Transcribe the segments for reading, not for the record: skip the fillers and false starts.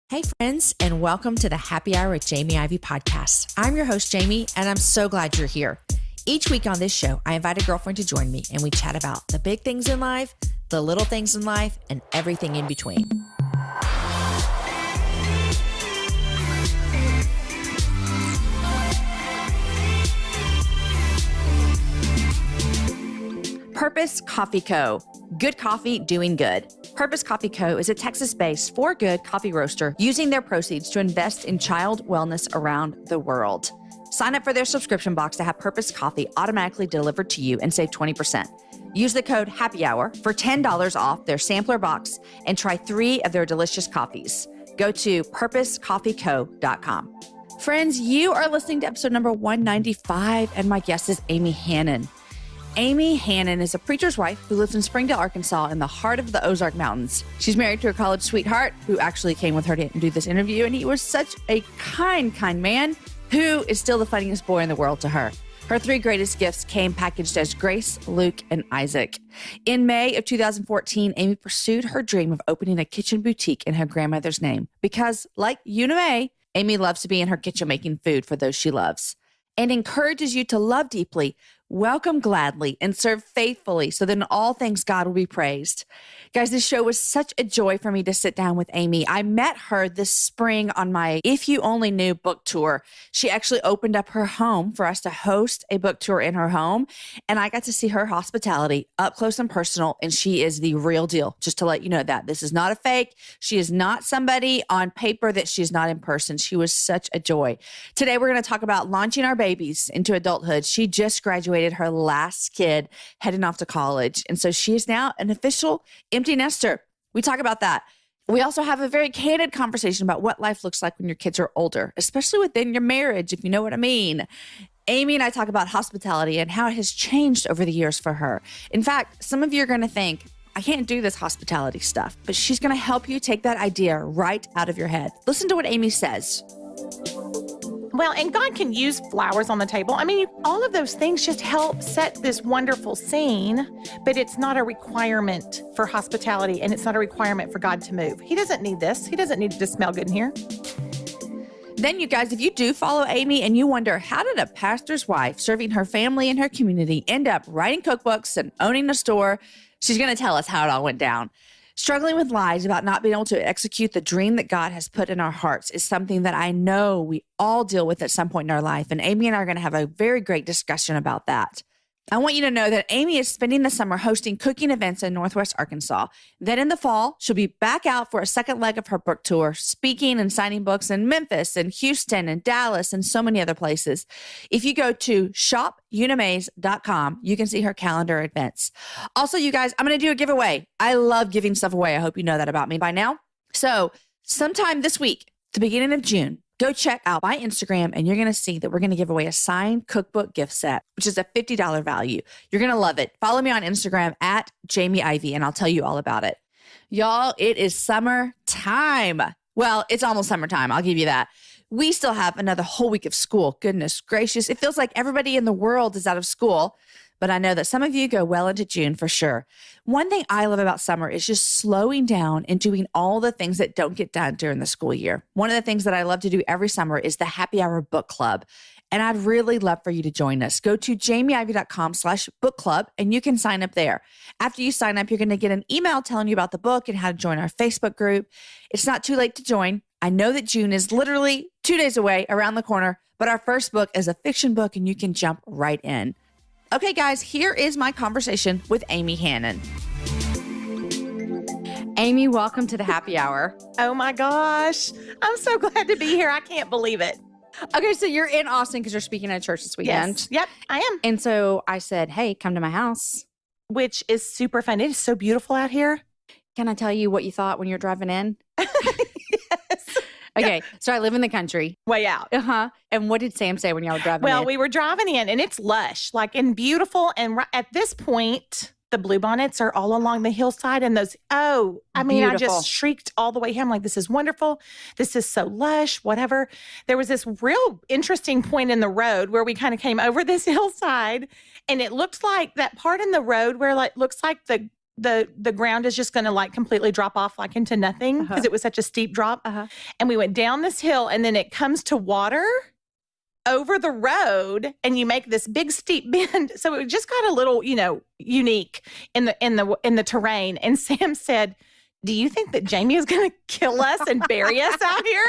Hey friends, and welcome to the Happy Hour with Jamie Ivey podcast. I'm your host, Jamie, and I'm so glad you're here. Each week on this show, I invite a girlfriend to join me and we chat about the big things in life, the little things in life, and everything in between. Purpose Coffee Co. Good coffee doing good. Purpose Coffee Co. is a Texas-based for good coffee roaster using their proceeds to invest in child wellness around the world. Sign up for their subscription box to have Purpose Coffee automatically delivered to you and save 20%. Use the code HAPPYHOUR for $10 off their sampler box and try 3 of their delicious coffees. Go to purposecoffeeco.com. Friends, you are listening to episode number 195, and my guest is Amy Hannon. Amy Hannon is a preacher's wife who lives in Springdale, Arkansas, in the heart of the Ozark Mountains. She's married to her college sweetheart, who actually came with her to do this interview, and he was such a kind man who is still the funniest boy in the world to her. Her 3 greatest gifts came packaged as Grace, Luke, and Isaac. In May of 2014, Amy pursued her dream of opening a kitchen boutique in her grandmother's name because, like you and May, Amy loves to be in her kitchen making food for those she loves and encourages you to love deeply, welcome gladly, and serve faithfully so that in all things God will be praised. Guys, this show was such a joy for me to sit down with Amy. I met her this spring on my If You Only Knew book tour. She actually opened up her home for us to host a book tour in her home, and I got to see her hospitality up close and personal, and she is the real deal, just to let you know that. This is not a fake. She is not somebody on paper that she is not in person. She was such a joy. Today, we're going to talk about launching our babies into adulthood. She just graduated her last kid, heading off to college. And so she is now an official empty nester. We talk about that. We also have a very candid conversation about what life looks like when your kids are older, especially within your marriage, if you know what I mean. Amy and I talk about hospitality and how it has changed over the years for her. In fact, some of you are going to think, I can't do this hospitality stuff, but she's going to help you take that idea right out of your head. Listen to what Amy says. Well, and God can use flowers on the table. I mean, all of those things just help set this wonderful scene, but it's not a requirement for hospitality, and it's not a requirement for God to move. He doesn't need this. He doesn't need it to smell good in here. Then, you guys, if you do follow Amy and you wonder, how did a pastor's wife serving her family and her community end up writing cookbooks and owning a store? She's going to tell us how it all went down. Struggling with lies about not being able to execute the dream that God has put in our hearts is something that I know we all deal with at some point in our life. And Amy and I are going to have a very great discussion about that. I want you to know that Amy is spending the summer hosting cooking events in Northwest Arkansas. Then in the fall, she'll be back out for a second leg of her book tour, speaking and signing books in Memphis and Houston and Dallas and so many other places. If you go to shopunimaze.com, you can see her calendar events. Also, you guys, I'm going to do a giveaway. I love giving stuff away. I hope you know that about me by now. So sometime this week, the beginning of June, go check out my Instagram and you're going to see that we're going to give away a signed cookbook gift set, which is a $50 value. You're going to love it. Follow me on Instagram at Jamie Ivey and I'll tell you all about it. Y'all, it is summertime. Well, it's almost summertime. I'll give you that. We still have another whole week of school. Goodness gracious. It feels like everybody in the world is out of school, but I know that some of you go well into June for sure. One thing I love about summer is just slowing down and doing all the things that don't get done during the school year. One of the things that I love to do every summer is the Happy Hour Book Club. And I'd really love for you to join us. Go to jamieivey.com/book club and you can sign up there. After you sign up, you're going to get an email telling you about the book and how to join our Facebook group. It's not too late to join. I know that June is literally 2 days away, around the corner, but our first book is a fiction book and you can jump right in. Okay, guys, here is my conversation with Amy Hannon. Amy, welcome to the Happy Hour. Oh my gosh. I'm so glad to be here. I can't believe it. Okay, so you're in Austin because you're speaking at a church this weekend. Yes. Yep, I am. And so I said, hey, come to my house. Which is super fun. It is so beautiful out here. Can I tell you what you thought when you were driving in? Yes. Okay, so I live in the country. Way out. Uh-huh. And what did Sam say when y'all were driving in? Well, we were driving in and it's lush, like and beautiful. And at this point, the bluebonnets are all along the hillside and those, Beautiful. I just shrieked all the way here. I'm like, this is wonderful. This is so lush, whatever. There was this real interesting point in the road where we kind of came over this hillside and it looked like that part in the road where like looks like the the ground is just going to like completely drop off like into nothing because it was such a steep drop. And we went down this hill and then it comes to water over the road and you make this big steep bend. So it just got a little, unique in the terrain. And Sam said, do you think that Jamie is going to kill us and bury us out here?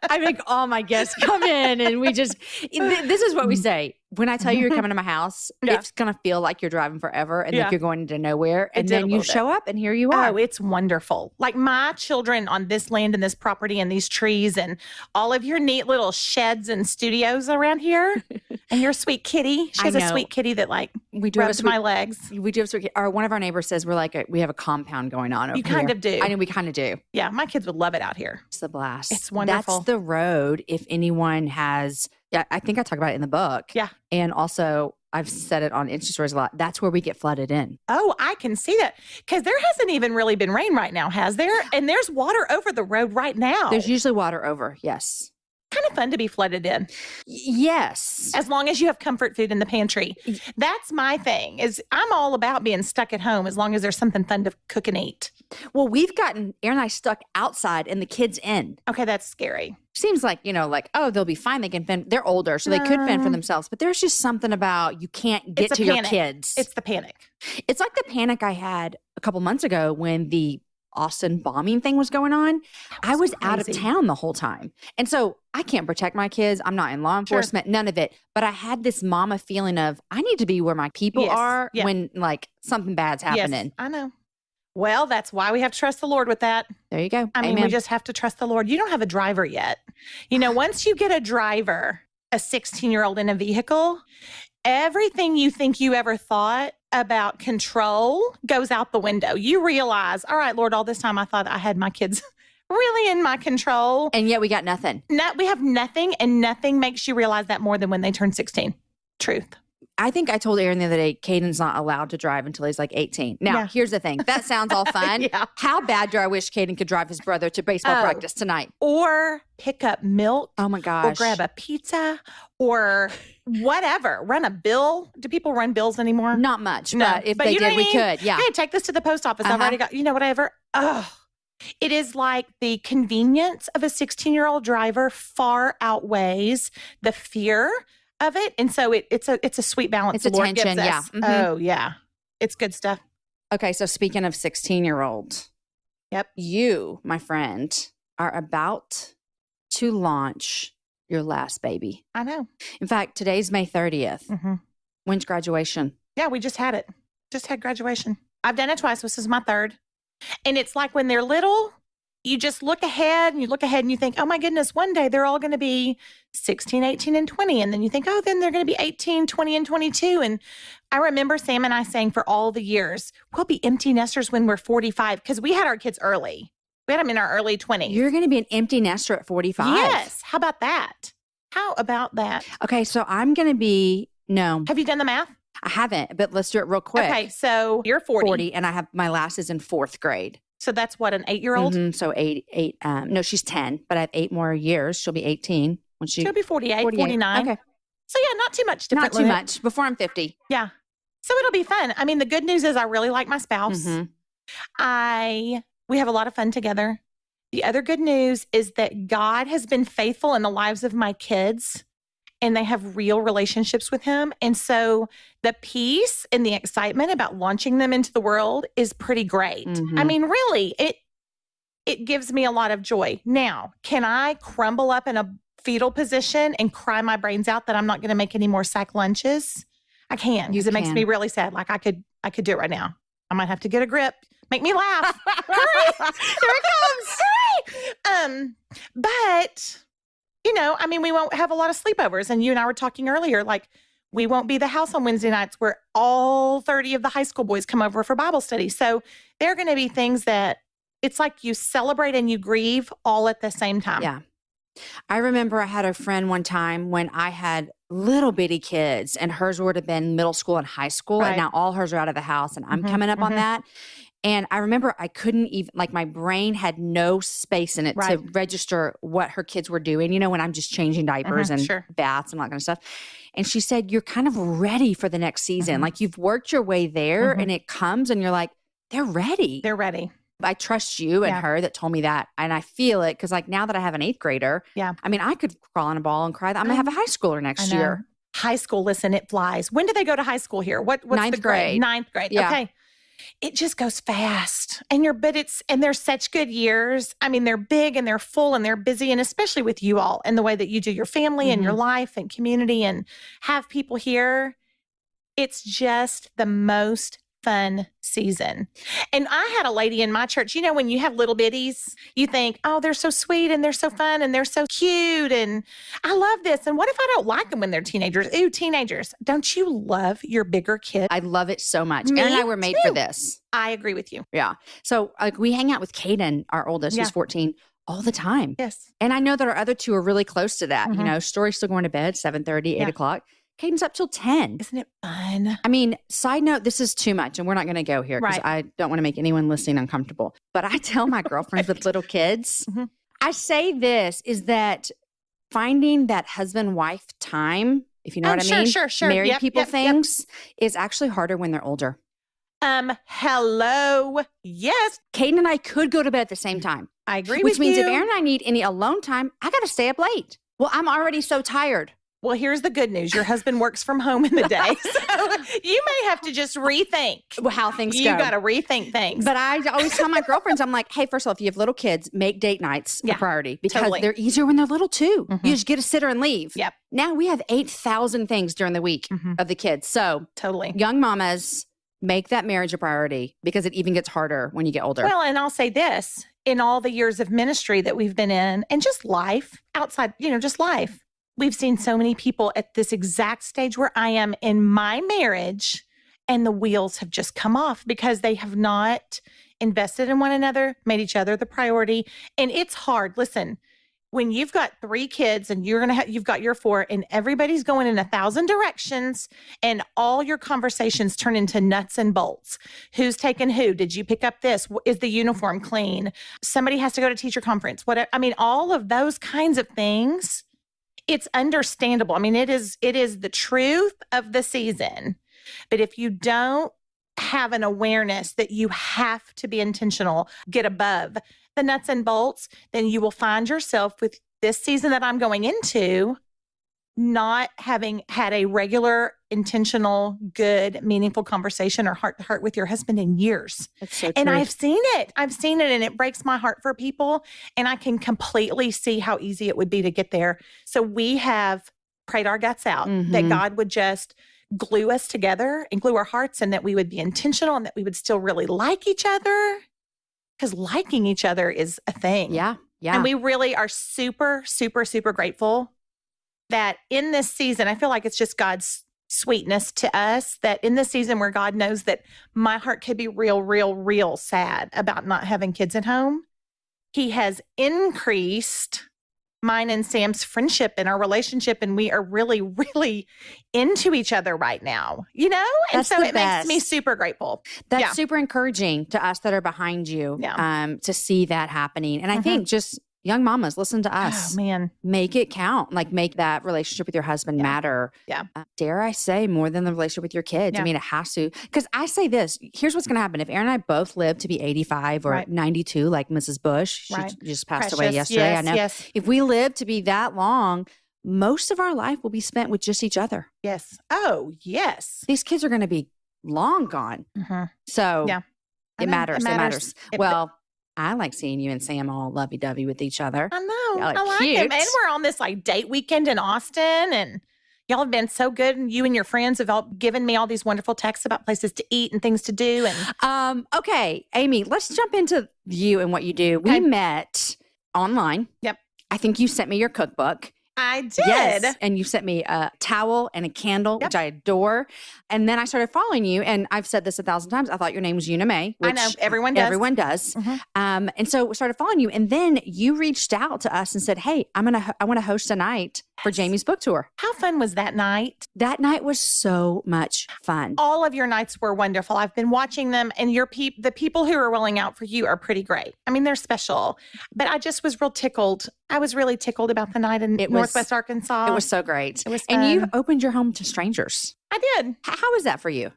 I make all my guests come in and this is what we say. When I tell you you're coming to my house, it's going to feel like you're driving forever and like you're going into nowhere. And then you show up and here you are. Oh, it's wonderful. Like my children on this land and this property and these trees and all of your neat little sheds and studios around here. And your sweet kitty. She has a sweet kitty that rubs my legs. We do have a sweet kitty. One of our neighbors says we have a compound going on over here. You kind of do. I know, we kind of do. Yeah, my kids would love it out here. It's a blast. It's wonderful. That's the road if anyone has... Yeah, I think I talk about it in the book. Yeah. And also, I've said it on Insta stories a lot. That's where we get flooded in. Oh, I can see that. Because there hasn't even really been rain right now, has there? And there's water over the road right now. There's usually water over, yes. Kind of fun to be flooded in. Yes. As long as you have comfort food in the pantry. That's my thing, is I'm all about being stuck at home as long as there's something fun to cook and eat. Well, we've gotten Aaron and I stuck outside and the kids in. Okay, that's scary. Seems like, they'll be fine. They can fend. They're older, so they could fend for themselves. But there's just something about you can't get to your kids. It's the panic. It's like the panic I had a couple months ago when the Austin bombing thing was going on. I was out of town the whole time. And so I can't protect my kids. I'm not in law enforcement, none of it. But I had this mama feeling of I need to be where my people are when something bad's happening. Yes, I know. Well, that's why we have to trust the Lord with that. There you go. I mean, we just have to trust the Lord. You don't have a driver yet. Once you get a driver, a 16-year-old in a vehicle, everything you think you ever thought about control goes out the window. You realize, all right, Lord, all this time I thought I had my kids really in my control. And yet we got nothing. We have nothing, and nothing makes you realize that more than when they turn 16. Truth. I think I told Aaron the other day, Caden's not allowed to drive until he's 18. Now, here's the thing. That sounds all fun. How bad do I wish Caden could drive his brother to baseball practice tonight? Or pick up milk. Oh, my gosh. Or grab a pizza or whatever. Run a bill. Do people run bills anymore? Not much, but if they did, we could. Yeah. Hey, take this to the post office. I've already got, whatever. Oh, it is like the convenience of a 16-year-old driver far outweighs the fear of it. And so it's a sweet balance. It's a tension, yeah. Mm-hmm. Oh, yeah. It's good stuff. Okay, so speaking of 16-year-old, you, my friend, are about to launch your last baby. I know. In fact, today's May 30th. Mm-hmm. When's graduation? Yeah, we just had it. Just had graduation. I've done it twice. This is my third. And it's like when they're little, you just look ahead and you think, oh my goodness, one day they're all going to be 16, 18, and 20. And then you think, oh, then they're going to be 18, 20, and 22. And I remember Sam and I saying for all the years, we'll be empty nesters when we're 45, because we had our kids early. We had them in our early 20s. You're going to be an empty nester at 45? Yes. How about that? Okay, so I'm going to be, no. Have you done the math? I haven't, but let's do it real quick. Okay, so you're 40. And I have my last is in 4th grade. So that's what, an 8-year-old? Mm-hmm. So eight. No, she's 10, but I have 8 more years. She'll be 18 when she'll be 48, 49. Okay. So yeah, not too much different. Not too much. Before I'm 50. Yeah. So it'll be fun. I mean, the good news is I really like my spouse. Mm-hmm. We have a lot of fun together. The other good news is that God has been faithful in the lives of my kids, and they have real relationships with him. And so the peace and the excitement about launching them into the world is pretty great. Mm-hmm. I mean, really, it gives me a lot of joy. Now, can I crumble up in a fetal position and cry my brains out that I'm not going to make any more sack lunches? I can, because it makes me really sad. Like I could do it right now. I might have to get a grip. Make me laugh. Hurry! Here it comes. But I mean, we won't have a lot of sleepovers. And you and I were talking earlier, like we won't be the house on Wednesday nights where all 30 of the high school boys come over for Bible study. So there are going to be things that it's like you celebrate and you grieve all at the same time. Yeah. I remember I had a friend one time when I had little bitty kids and hers would have been middle school and high school. Right. And now all hers are out of the house and I'm coming up on that. And I remember I couldn't even, like, my brain had no space in it to register what her kids were doing, when I'm just changing diapers and baths and all that kind of stuff. And she said, you're kind of ready for the next season. Like, you've worked your way there and it comes and you're like, they're ready. They're ready. I trust you and her that told me that. And I feel it because, like, now that I have an 8th grader, I mean, I could crawl in a ball and cry that I'm going to have a high schooler next year. High school, listen, it flies. When do they go to high school here? What's Ninth the grade? 9th grade. Yeah. Okay. It just goes fast. And they're such good years. I mean, they're big and they're full and they're busy. And especially with you all and the way that you do your family and your life and community and have people here. It's just the most fun season. And I had a lady in my church, when you have little bitties, you think, oh, they're so sweet and they're so fun and they're so cute. And I love this. And what if I don't like them when they're teenagers? Ooh, teenagers. Don't you love your bigger kid? I love it so much. Erin and I were made for this. I agree with you. Yeah. So, like, we hang out with Caden, our oldest, who's 14, all the time. Yes. And I know that our other two are really close to that. Story's still going to bed, 7:30, 8 o'clock. Caden's up till 10. Isn't it fun? I mean, side note, this is too much and we're not going to go here because I don't want to make anyone listening uncomfortable. But I tell my girlfriends with little kids, I say this is that finding that husband-wife time, if you know what I mean, sure. Married people things is actually harder when they're older. Hello. Yes. Caden and I could go to bed at the same time. I agree Which with you. means if Erin and I need any alone time, I got to stay up late. Well, I'm already so tired. Well, here's the good news. Your husband works from home in the day. So you may have to just rethink how things go. You got to rethink things. But I always tell my girlfriends, I'm like, hey, first of all, if you have little kids, make date nights a priority because they're easier when they're little too. You just get a sitter and leave. Yep. Now we have 8,000 things during the week of the kids. So young mamas, make that marriage a priority because it even gets harder when you get older. Well, and I'll say this, in all the years of ministry that we've been in and just life outside, just life. We've seen so many people at this exact stage where I am in my marriage and the wheels have just come off because they have not invested in one another, made each other the priority. And it's hard. Listen, when you've got 3 kids and you've got your 4 and everybody's going in 1,000 directions and all your conversations turn into nuts and bolts. Who's taking who? Did you pick up this? Is the uniform clean? Somebody has to go to teacher conference. Whatever. I mean, all of those kinds of things. It's understandable. I mean, it is the truth of the season. But if you don't have an awareness that you have to be intentional, get above the nuts and bolts, then you will find yourself with this season that I'm going into not having had a regular, intentional, good, meaningful conversation or heart to heart with your husband in years. That's so true. And I've seen it and it breaks my heart for people. And I can completely see how easy it would be to get there. So we have prayed our guts out that God would just glue us together and glue our hearts and that we would be intentional and that we would still really like each other because liking each other is a thing. Yeah. Yeah. And we really are super, super, super grateful that in this season, I feel like it's just God's sweetness to us that in this season where God knows that my heart could be real, real, real sad about not having kids at home, He has increased mine and Sam's friendship and our relationship. And we are really, really into each other right now, And That's so it best. makes me super grateful. That's super encouraging to us that are behind you to see that happening. And I think just young mamas, listen to us. Oh, man. Make it count. Like, make that relationship with your husband matter. Yeah. Dare I say, more than the relationship with your kids. Yeah. I mean, it has to. Because I say this, here's what's going to happen. If Erin and I both live to be 85 or 92, like Mrs. Bush, she just passed away yesterday. Yes, I know. yes. If we live to be that long, most of our life will be spent with just each other. Yes. Oh, yes. These kids are going to be long gone. So it matters. It matters. Well, I like seeing you and Sam all lovey-dovey with each other. I know. Y'all are I like cute. it. And we're on this date weekend in Austin and y'all have been so good. And you and your friends have all given me all these wonderful texts about places to eat and things to do. And okay, Amy, let's jump into you and what you do. We met online. Yep. I think you sent me your cookbook. I did. Yes. And you sent me a towel and a candle, which I adore. And then I started following you. And I've said this 1,000 times. I thought your name was Una May. Which I know. Everyone does. Everyone does. And so we started following you. And then you reached out to us and said, hey, I want to host a night for Jamie's book tour. How fun was that night? That night was so much fun. All of your nights were wonderful. I've been watching them, and the people who are rolling out for you are pretty great. I mean, they're special. But I just was real tickled. I was really tickled about the night in Northwest Arkansas. It was so great. It was fun. And you opened your home to strangers. I did. How was that for you?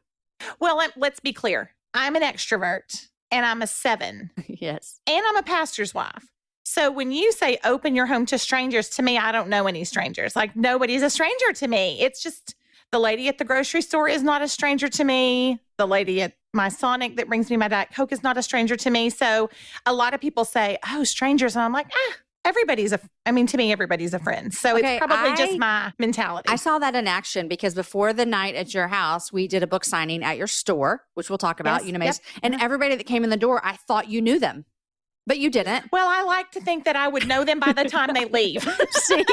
Well, let's be clear. I'm an extrovert, and I'm a 7. Yes. And I'm a pastor's wife. So when you say open your home to strangers, to me, I don't know any strangers. Like, nobody's a stranger to me. It's just the lady at the grocery store is not a stranger to me. The lady at my Sonic that brings me my Diet Coke is not a stranger to me. So a lot of people say, oh, strangers. And I'm like, to me, everybody's a friend. So it's probably just my mentality. I saw that in action because before the night at your house, we did a book signing at your store, which we'll talk about. Yes. Mace. And everybody that came in the door, I thought you knew them. But you didn't. Well, I like to think that I would know them by the time they leave. See?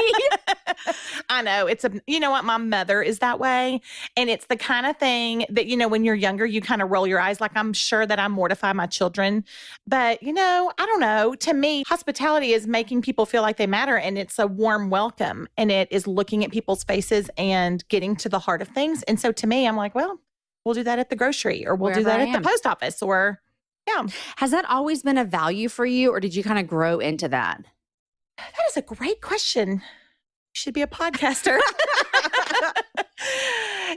I know. You know what? My mother is that way. And it's the kind of thing that, when you're younger, you kind of roll your eyes. Like, I'm sure that I mortify my children. But, I don't know. To me, hospitality is making people feel like they matter. And it's a warm welcome. And it is looking at people's faces and getting to the heart of things. And so to me, I'm like, well, we'll do that at the grocery, or we'll do that at the post office, or... Yeah. Has that always been a value for you, or did you kind of grow into that? That is a great question. You should be a podcaster.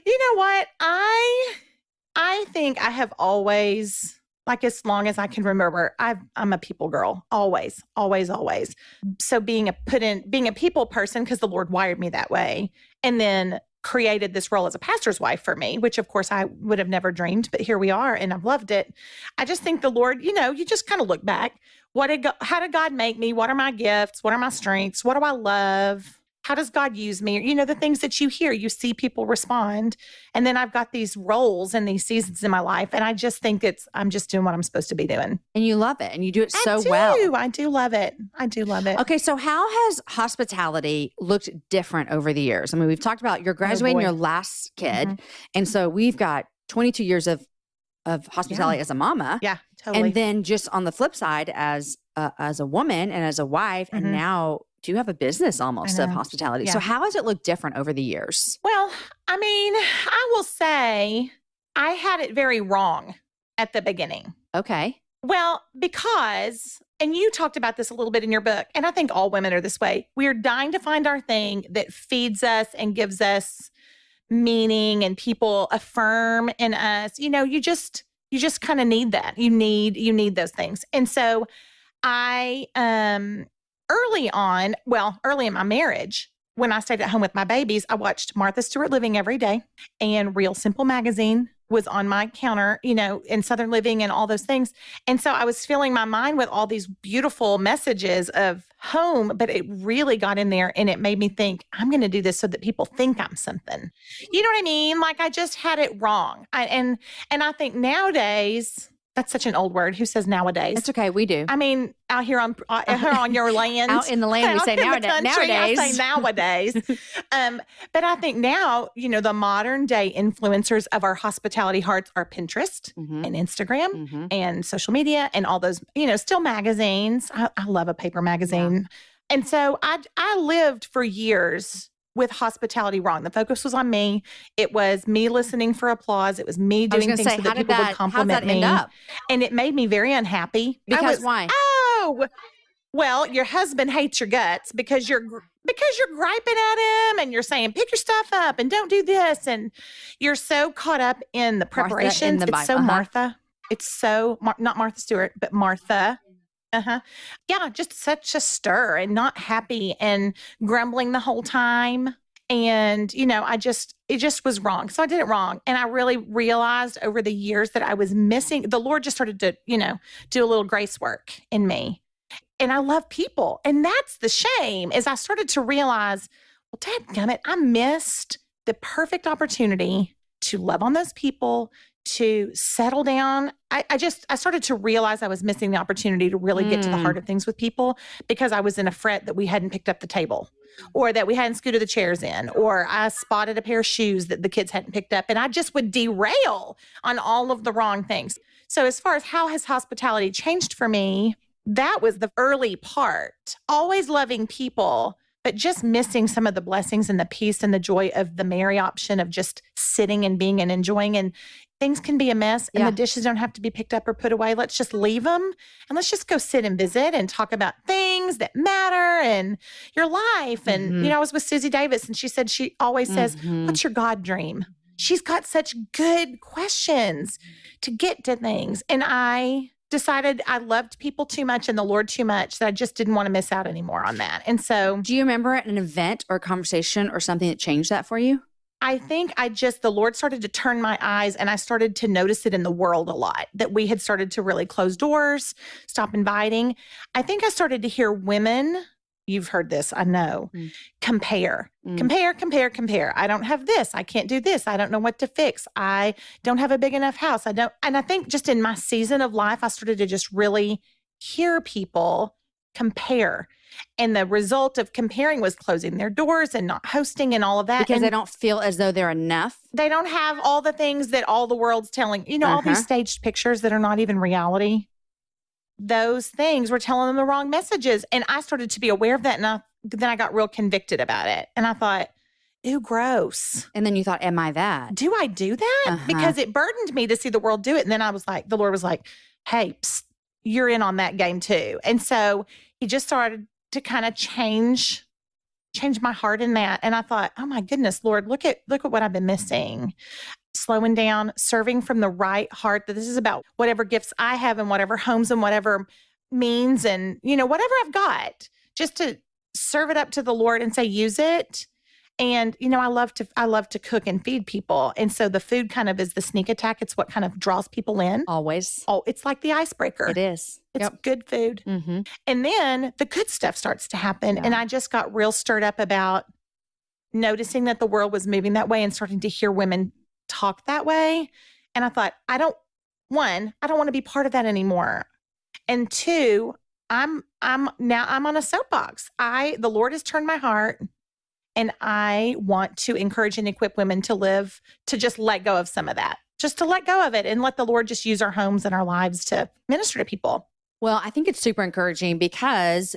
You know what? I think I have always, like, as long as I can remember, I'm a people girl. Always, always, always. So being a people person, because the Lord wired me that way, and then created this role as a pastor's wife for me, which of course I would have never dreamed, but here we are, and I've loved it. I just think the Lord, you just kind of look back. How did God make me? What are my gifts? What are my strengths? What do I love? How does God use me? The things that you hear, you see people respond. And then I've got these roles and these seasons in my life. And I just think I'm just doing what I'm supposed to be doing. And you love it. And you do it so well. I do love it. I do love it. Okay. So how has hospitality looked different over the years? I mean, we've talked about you're graduating your last kid. Mm-hmm. And so we've got 22 years of hospitality as a mama. Yeah, totally. And then just on the flip side, as a woman and as a wife, and now you have a business almost of hospitality. Yeah. So how has it looked different over the years? Well, I mean, I will say I had it very wrong at the beginning. Okay. Well, because, and you talked about this a little bit in your book, and I think all women are this way. We are dying to find our thing that feeds us and gives us meaning, and people affirm in us. You just kind of need that. You need those things. And so I, early in my marriage, when I stayed at home with my babies, I watched Martha Stewart Living every day, and Real Simple magazine was on my counter, in Southern Living and all those things. And so I was filling my mind with all these beautiful messages of home, but it really got in there, and it made me think, I'm going to do this so that people think I'm something. You know what I mean? Like, I just had it wrong. And I think nowadays, that's such an old word. Who says nowadays? It's okay. We do. I mean, out here on your land. Out in the land, we say nowadays. I say nowadays. But I think now, the modern day influencers of our hospitality hearts are Pinterest and Instagram and social media and all those, still magazines. I love a paper magazine. Yeah. And so I lived for years with hospitality wrong. The focus was on me. It was me listening for applause. It was me doing things so that people would compliment me. And it made me very unhappy. Because why? Oh, well, your husband hates your guts because you're griping at him and you're saying, pick your stuff up and don't do this. And you're so caught up in the preparations. It's so Martha. It's so, not Martha Stewart, but Martha. Yeah, just such a stir and not happy and grumbling the whole time. And, it just was wrong. So I did it wrong. And I really realized over the years that I was missing, the Lord just started to, do a little grace work in me. And I love people. And that's the shame, is I started to realize, well, dadgummit, I missed the perfect opportunity to love on those people, to settle down. I started to realize I was missing the opportunity to really get to the heart of things with people, because I was in a fret that we hadn't picked up the table, or that we hadn't scooted the chairs in, or I spotted a pair of shoes that the kids hadn't picked up. And I just would derail on all of the wrong things. So as far as how has hospitality changed for me, that was the early part. Always loving people, but just missing some of the blessings and the peace and the joy of the Mary option of just sitting and being and enjoying. And things can be a mess and the dishes don't have to be picked up or put away. Let's just leave them and let's just go sit and visit and talk about things that matter and your life. And, you know, I was with Susie Davis and she said, she always says, what's your God dream? She's got such good questions to get to things. And I decided I loved people too much and the Lord too much that I just didn't want to miss out anymore on that. And so, do you remember an event or a conversation or something that changed that for you? I think the Lord started to turn my eyes and I started to notice it in the world a lot, that we had started to really close doors, stop inviting. I think I started to hear women, you've heard this, I know, compare. I don't have this. I can't do this. I don't know what to fix. I don't have a big enough house. And I think just in my season of life, I started to just really hear people compare. And the result of comparing was closing their doors and not hosting and all of that. Because they don't feel as though they're enough. They don't have all the things that all the world's telling, you know, all these staged pictures that are not even reality. Those things were telling them the wrong messages. And I started to be aware of that. And then I got real convicted about it. And I thought, ew, gross. And then you thought, am I that? Do I do that? Because it burdened me to see the world do it. And then I was like, the Lord was like, hey, psst, you're in on that game too. And so he just started to kind of change my heart in that. And I thought, oh my goodness, Lord, look at what I've been missing. Slowing down, serving from the right heart, that this is about whatever gifts I have and whatever homes and whatever means and, you know, whatever I've got, just to serve it up to the Lord and say, use it. And, you know, I love to cook and feed people. And so the food kind of is the sneak attack. It's what kind of draws people in. Always. Oh, it's like the icebreaker. It is. It's good food. And then the good stuff starts to happen. And I just got real stirred up about noticing that the world was moving that way and starting to hear women talk that way. And I thought, I don't want to be part of that anymore. And two, I'm on a soapbox. The Lord has turned my heart. And I want to encourage and equip women to just let go of some of that, just to let go of it and let the Lord just use our homes and our lives to minister to people. Well, I think it's super encouraging because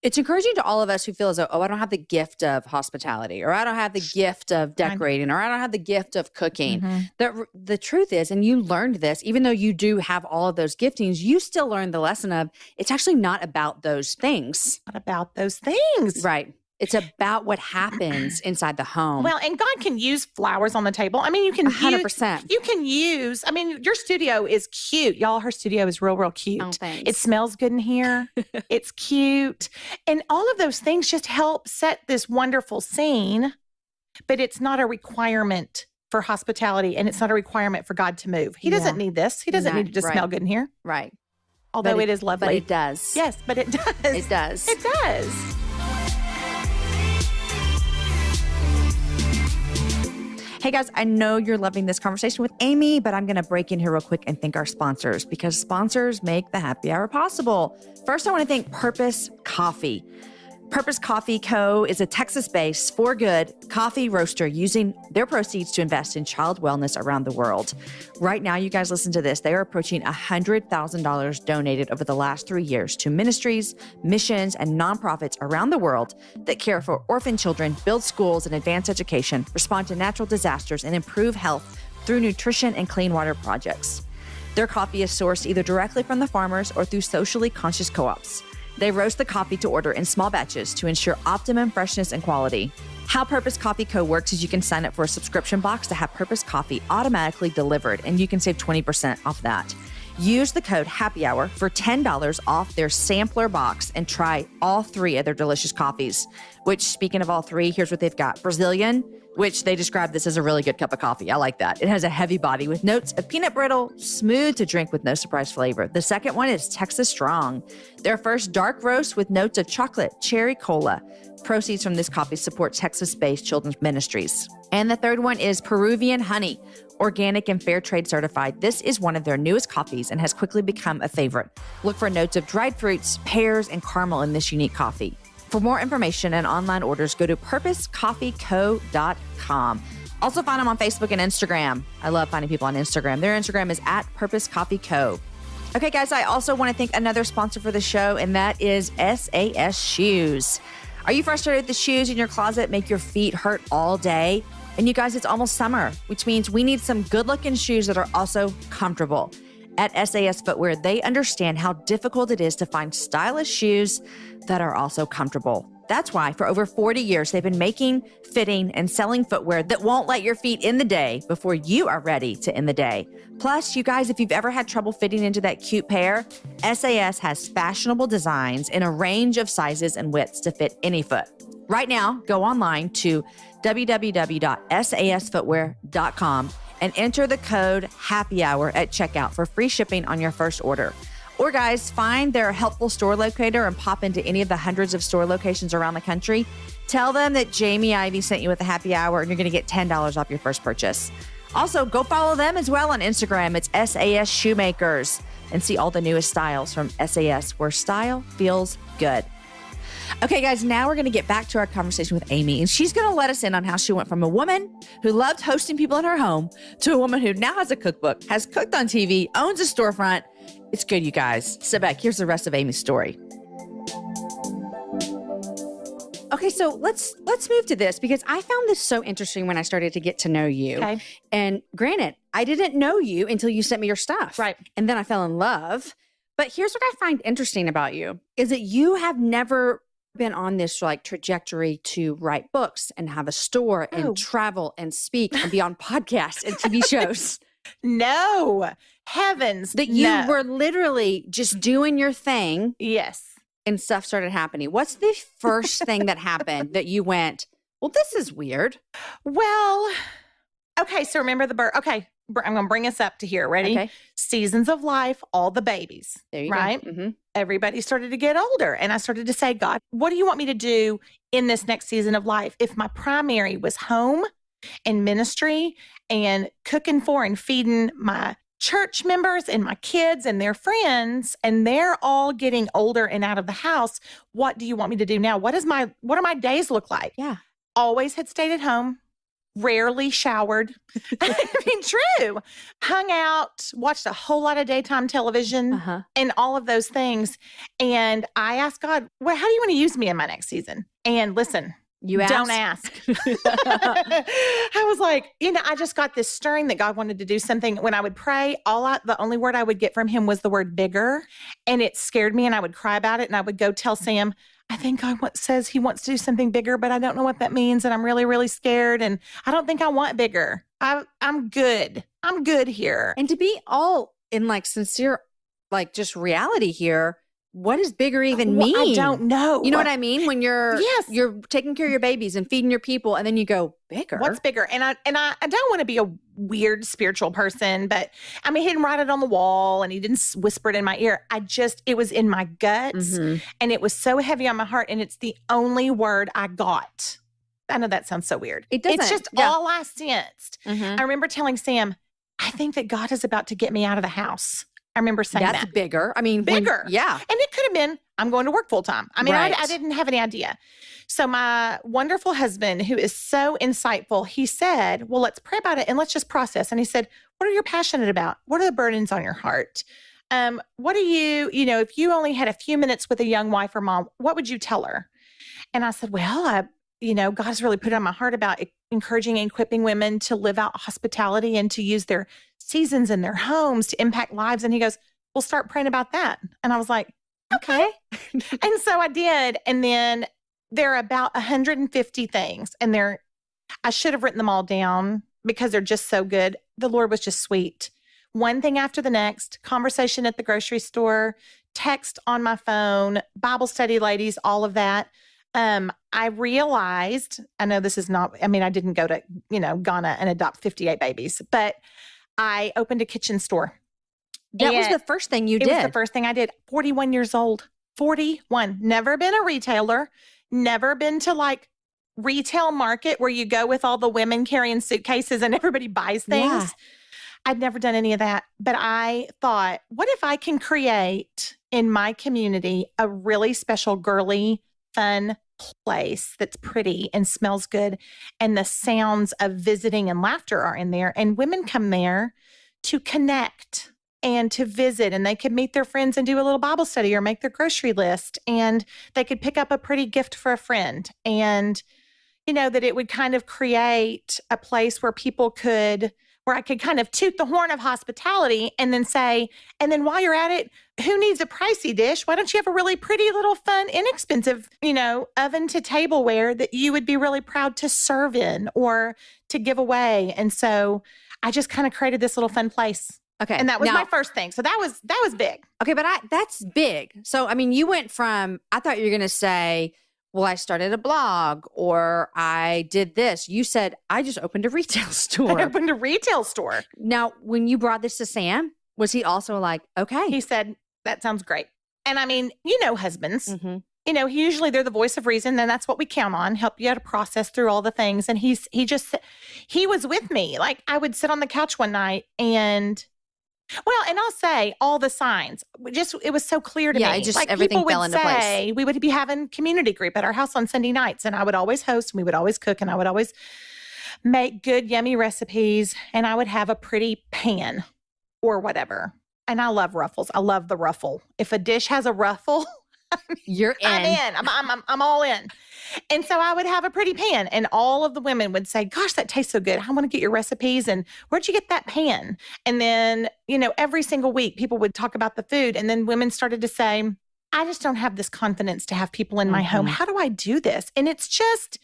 it's encouraging to all of us who feel as though, I don't have the gift of hospitality, or I don't have the gift of decorating, or I don't have the gift of cooking. The truth is, and you learned this, even though you do have all of those giftings, you still learned the lesson of it's actually not about those things. Not about those things. Right. It's about what happens inside the home. Well, and God can use flowers on the table. I mean, you can 100%. Your studio is cute. Y'all, her studio is real, real cute. Oh, thanks. It smells good in here. It's cute. And all of those things just help set this wonderful scene, but it's not a requirement for hospitality and it's not a requirement for God to move. He doesn't need this. He doesn't need to just smell good in here. Right. Although it is lovely. But it does. Yes, but it does. It does. It does. Hey guys, I know you're loving this conversation with Amy, but I'm going to break in here real quick and thank our sponsors because sponsors make the happy hour possible. First, I want to thank Purpose Coffee. Purpose Coffee Co. is a Texas-based for good coffee roaster using their proceeds to invest in child wellness around the world. Right now, you guys listen to this. They are approaching $100,000 donated over the last 3 years to ministries, missions, and nonprofits around the world that care for orphan children, build schools and advance education, respond to natural disasters, and improve health through nutrition and clean water projects. Their coffee is sourced either directly from the farmers or through socially conscious co-ops. They roast the coffee to order in small batches to ensure optimum freshness and quality. How Purpose Coffee Co. works is you can sign up for a subscription box to have Purpose Coffee automatically delivered, and you can save 20% off that. Use the code HAPPYHOUR for $10 off their sampler box and try all 3 of their delicious coffees, which, speaking of all 3, here's what they've got. Brazilian, which they describe this as a really good cup of coffee. I like that. It has a heavy body with notes of peanut brittle, smooth to drink with no surprise flavor. The second one is Texas Strong. Their first dark roast with notes of chocolate, cherry cola. Proceeds from this coffee support Texas-based children's ministries. And the third one is Peruvian Honey, organic and fair trade certified. This is one of their newest coffees and has quickly become a favorite. Look for notes of dried fruits, pears, and caramel in this unique coffee. For more information and online orders, go to purposecoffeeco.com. Also find them on Facebook and Instagram. I love finding people on Instagram. Their Instagram is @purposecoffeeco. Okay, guys, I also want to thank another sponsor for the show, and that is SAS Shoes. Are you frustrated the shoes in your closet make your feet hurt all day? And you guys, it's almost summer, which means we need some good-looking shoes that are also comfortable. At SAS Footwear, they understand how difficult it is to find stylish shoes that are also comfortable. That's why for over 40 years, they've been making, fitting, and selling footwear that won't let your feet in the day before you are ready to end the day. Plus, you guys, if you've ever had trouble fitting into that cute pair, SAS has fashionable designs in a range of sizes and widths to fit any foot. Right now, go online to www.sasfootwear.com and enter the code HAPPYHOUR at checkout for free shipping on your first order. Or guys, find their helpful store locator and pop into any of the hundreds of store locations around the country. Tell them that Jamie Ivey sent you with the happy hour and you're going to get $10 off your first purchase. Also, go follow them as well on Instagram. It's SAS Shoemakers, and see all the newest styles from SAS, where style feels good. Okay, guys, now we're going to get back to our conversation with Amy, and she's going to let us in on how she went from a woman who loved hosting people in her home to a woman who now has a cookbook, has cooked on TV, owns a storefront. It's good, you guys. Sit back. Here's the rest of Amy's story. Okay, so let's move to this, because I found this so interesting when I started to get to know you. Okay. And granted, I didn't know you until you sent me your stuff. Right. And then I fell in love. But here's what I find interesting about you is that you have never been on this like trajectory to write books and have a store and travel and speak and be on podcasts and TV shows. No, heavens. That you were literally just doing your thing. Yes. And stuff started happening. What's the first thing that happened that you went, well, this is weird? Well, okay. So remember the bird. Okay. I'm going to bring us up to here. Ready? Okay. Seasons of life, all the babies. There you right? go. Mm-hmm. Everybody started to get older. And I started to say, God, what do you want me to do in this next season of life? If my primary was home and ministry and cooking for and feeding my church members and my kids and their friends, and they're all getting older and out of the house, what do you want me to do now? What do my days look like? Yeah. Always had stayed at home. Rarely showered. I mean, true. Hung out, watched a whole lot of daytime television and all of those things. And I asked God, well, how do you want to use me in my next season? And listen, don't ask. I was like, I just got this stirring that God wanted to do something. When I would pray, the only word I would get from him was the word bigger. And it scared me, and I would cry about it. And I would go tell Sam, I think God says he wants to do something bigger, but I don't know what that means. And I'm really, really scared. And I don't think I want bigger. I'm good. I'm good here. And to be all in like sincere, like just reality here, what does bigger even mean? I don't know. You know what I mean? When you're Yes. you're taking care of your babies and feeding your people, and then you go, bigger? What's bigger? And I don't want to be a weird spiritual person, but I mean, he didn't write it on the wall and he didn't whisper it in my ear. It was in my guts, and it was so heavy on my heart, and it's the only word I got. I know that sounds so weird. It doesn't. It's just all I sensed. I remember telling Sam, I think that God is about to get me out of the house. I remember saying That's bigger. I mean, bigger. Yeah. And it could have been, I'm going to work full time. I mean, Right. I didn't have any idea. So my wonderful husband, who is so insightful, he said, well, let's pray about it and let's just process. And he said, what are you passionate about? What are the burdens on your heart? What do you, if you only had a few minutes with a young wife or mom, what would you tell her? And I said, well, God's really put it on my heart about encouraging and equipping women to live out hospitality and to use their seasons in their homes to impact lives. And he goes, well, start praying about that. And I was like, okay. And so I did. And then there are about 150 things, and I should have written them all down because they're just so good. The Lord was just sweet. One thing after the next, conversation at the grocery store, text on my phone, Bible study ladies, all of that. I realized, I know this is not, I didn't go to, Ghana and adopt 58 babies, but I opened a kitchen store. That was the first thing you did. It was the first thing I did. 41 years old. 41. Never been a retailer. Never been to like retail market where you go with all the women carrying suitcases and everybody buys things. Yeah. I'd never done any of that. But I thought, what if I can create in my community a really special, girly, fun place that's pretty and smells good, and the sounds of visiting and laughter are in there, and women come there to connect and to visit, and they could meet their friends and do a little Bible study or make their grocery list, and they could pick up a pretty gift for a friend. And, that it would kind of create a place where where I could kind of toot the horn of hospitality and then say, and then while you're at it, who needs a pricey dish? Why don't you have a really pretty little fun, inexpensive, oven to tableware that you would be really proud to serve in or to give away? And so I just kind of created this little fun place. Okay. And that was my first thing. So that was big. Okay. But that's big. So, you went from, I thought you were going to say, well, I started a blog or I did this. You said, I just opened a retail store. I opened a retail store. Now, when you brought this to Sam, was he also like, okay? He said, that sounds great. And husbands, Mm-hmm. Usually they're the voice of reason, and that's what we count on, help you out to process through all the things. And he was with me. Like I would sit on the couch one night and I'll say all the signs. It was so clear to me. Yeah, just like everything people fell would into say, place. we would be having community group at our house on Sunday nights, and I would always host, and we would always cook, and I would always make good, yummy recipes, and I would have a pretty pan or whatever. And I love ruffles. I love the ruffle. If a dish has a ruffle, You're in. I'm in. I'm all in. And so I would have a pretty pan, and all of the women would say, gosh, that tastes so good. I want to get your recipes. And where'd you get that pan? And then, every single week people would talk about the food. And then women started to say, I just don't have this confidence to have people in my home. How do I do this? And it's just,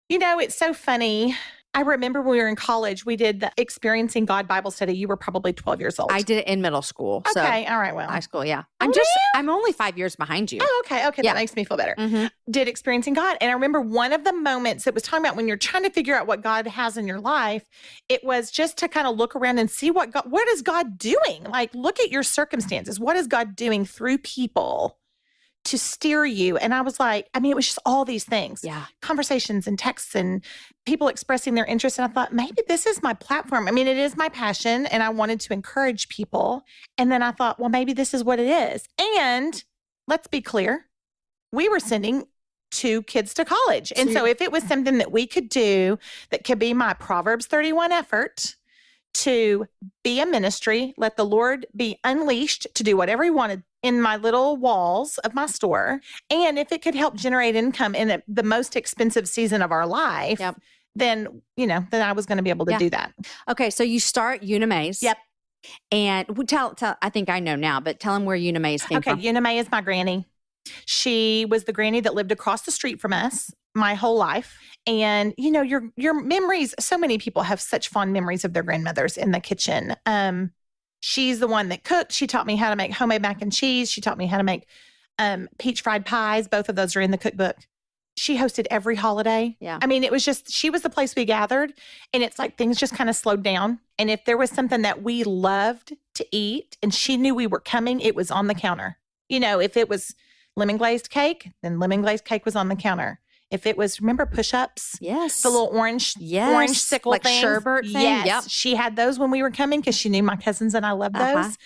it's so funny. I remember when we were in college, we did the Experiencing God Bible study. You were probably 12 years old. I did it in middle school. Okay. All right. Well, high school. Yeah. Oh, I'm only 5 years behind you. Oh, okay. Okay. Yeah. That makes me feel better. Mm-hmm. Did Experiencing God. And I remember one of the moments it was talking about when you're trying to figure out what God has in your life, it was just to kind of look around and see what is God doing? Like, look at your circumstances. What is God doing through people to steer you? And I was like, it was just all these things. Yeah. Conversations and texts and people expressing their interest. And I thought, maybe this is my platform. It is my passion, and I wanted to encourage people. And then I thought, well, maybe this is what it is. And let's be clear, we were sending 2 kids to college. And so if it was something that we could do that could be my Proverbs 31 effort to be a ministry, let the Lord be unleashed to do whatever he wanted in my little walls of my store. And if it could help generate income in the most expensive season of our life, then I was going to be able to do that. Okay. So you start Unimaze. Yep. And tell, I think I know now, but tell them where Unimaze came from. Okay. Unimay is my granny. She was the granny that lived across the street from us my whole life. And, your memories, so many people have such fond memories of their grandmothers in the kitchen. She's the one that cooked. She taught me how to make homemade mac and cheese. She taught me how to make peach fried pies. Both of those are in the cookbook. She hosted every holiday. Yeah. It was just, she was the place we gathered. And it's like things just kind of slowed down. And if there was something that we loved to eat and she knew we were coming, it was on the counter. If it was lemon glazed cake, then lemon glazed cake was on the counter. If it was, remember push-ups? Yes. The little orange sickle like things? sherbet thing? Yes. Yep. She had those when we were coming because she knew my cousins and I loved those.